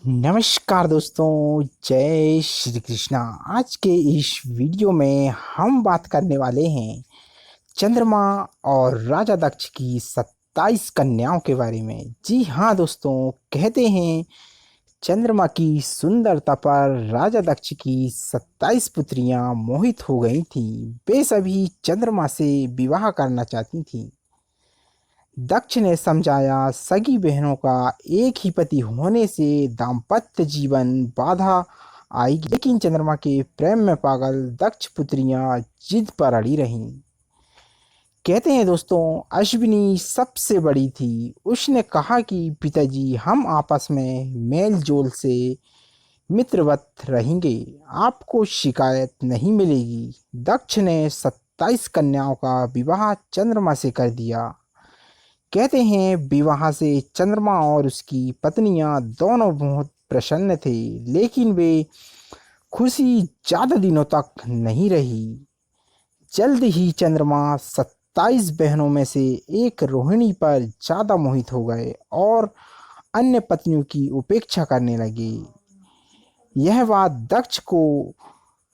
नमस्कार दोस्तों, जय श्री कृष्णा। आज के इस वीडियो में हम बात करने वाले हैं चंद्रमा और राजा दक्ष की 27 कन्याओं के बारे में। जी हाँ दोस्तों, कहते हैं चंद्रमा की सुंदरता पर राजा दक्ष की 27 पुत्रियां मोहित हो गई थीं। वे सभी चंद्रमा से विवाह करना चाहती थीं। दक्ष ने समझाया, सगी बहनों का एक ही पति होने से दाम्पत्य जीवन बाधा आएगी, लेकिन चंद्रमा के प्रेम में पागल दक्ष पुत्रियां जिद पर अड़ी रहीं। कहते हैं दोस्तों, अश्विनी सबसे बड़ी थी। उसने कहा कि पिताजी, हम आपस में मेल जोल से मित्रवत रहेंगे, आपको शिकायत नहीं मिलेगी। दक्ष ने 27 कन्याओं का विवाह चंद्रमा से कर दिया। कहते हैं विवाह से चंद्रमा और उसकी पत्नियां दोनों बहुत प्रसन्न थे, लेकिन वे खुशी ज्यादा दिनों तक नहीं रही। जल्द ही चंद्रमा 27 बहनों में से एक रोहिणी पर ज्यादा मोहित हो गए और अन्य पत्नियों की उपेक्षा करने लगे। यह बात दक्ष को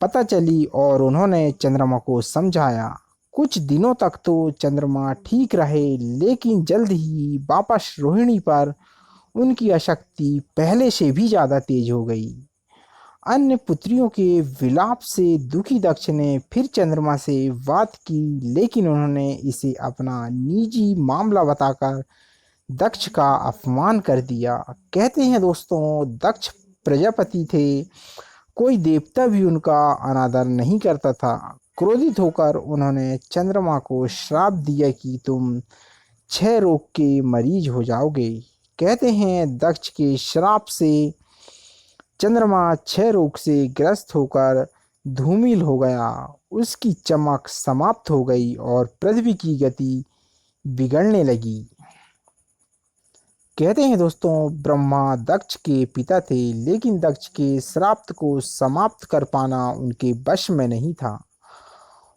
पता चली और उन्होंने चंद्रमा को समझाया। कुछ दिनों तक तो चंद्रमा ठीक रहे, लेकिन जल्द ही वापस रोहिणी पर उनकी आसक्ति पहले से भी ज्यादा तेज हो गई। अन्य पुत्रियों के विलाप से दुखी दक्ष ने फिर चंद्रमा से बात की, लेकिन उन्होंने इसे अपना निजी मामला बताकर दक्ष का अपमान कर दिया। कहते हैं दोस्तों, दक्ष प्रजापति थे, कोई देवता भी उनका अनादर नहीं करता था। क्रोधित होकर उन्होंने चंद्रमा को श्राप दिया कि तुम 6 रोग के मरीज हो जाओगे। कहते हैं दक्ष के श्राप से चंद्रमा 6 रोग से ग्रस्त होकर धूमिल हो गया। उसकी चमक समाप्त हो गई और पृथ्वी की गति बिगड़ने लगी। कहते हैं दोस्तों, ब्रह्मा दक्ष के पिता थे, लेकिन दक्ष के श्राप को समाप्त कर पाना उनके वश में नहीं था।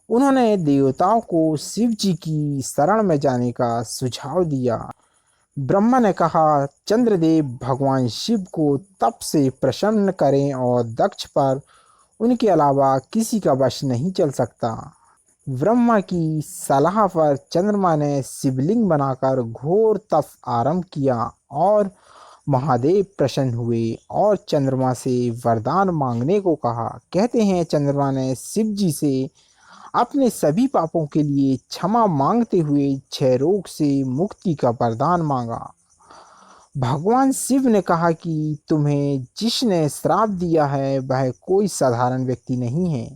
उन्होंने देवताओं को शिव जी की शरण में जाने का सुझाव दिया। ब्रह्मा ने कहा, चंद्रदेव भगवान शिव को तप से प्रसन्न करें और दक्ष पर उनके अलावा किसी का वश नहीं चल सकता। ब्रह्मा की सलाह पर चंद्रमा ने शिवलिंग बनाकर घोर तप आरंभ किया और महादेव प्रसन्न हुए और चंद्रमा से वरदान मांगने को कहा। कहते हैं चंद्रमा ने शिव जी से अपने सभी पापों के लिए क्षमा मांगते हुए 6 रोग से मुक्ति का वरदान मांगा। भगवान शिव ने कहा कि तुम्हें जिसने श्राप दिया है वह कोई साधारण व्यक्ति नहीं है,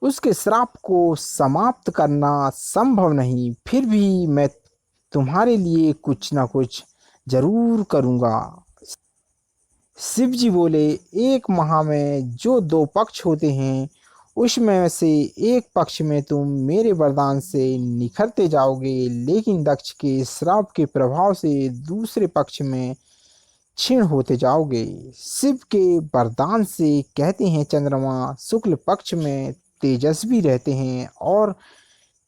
उसके श्राप को समाप्त करना संभव नहीं, फिर भी मैं तुम्हारे लिए कुछ ना कुछ जरूर करूँगा। शिव जी बोले, एक माह में जो 2 पक्ष होते हैं, उसमें से एक पक्ष में तुम मेरे वरदान से निखरते जाओगे, लेकिन दक्ष के श्राप के प्रभाव से दूसरे पक्ष में क्षीण होते जाओगे। शिव के वरदान से कहते हैं चंद्रमा शुक्ल पक्ष में तेजस्वी रहते हैं और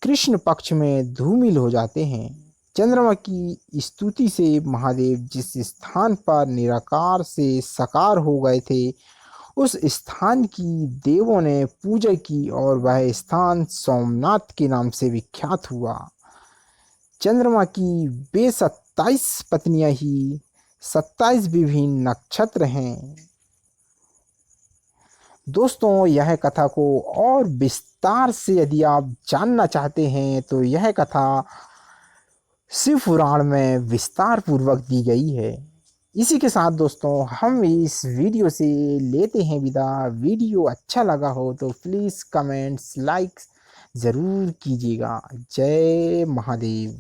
कृष्ण पक्ष में धूमिल हो जाते हैं। चंद्रमा की स्तुति से महादेव जिस स्थान पर निराकार से साकार हो गए थे, उस स्थान की देवों ने पूजा की और वह स्थान सोमनाथ के नाम से विख्यात हुआ। चंद्रमा की वे 27 पत्नियां ही 27 विभिन्न नक्षत्र हैं। दोस्तों, यह कथा को और विस्तार से यदि आप जानना चाहते हैं तो यह कथा शिव पुराण में विस्तार पूर्वक दी गई है। इसी के साथ दोस्तों, हम इस वीडियो से लेते हैं विदा। वीडियो अच्छा लगा हो तो प्लीज़ कमेंट्स लाइक ज़रूर कीजिएगा। जय महादेव।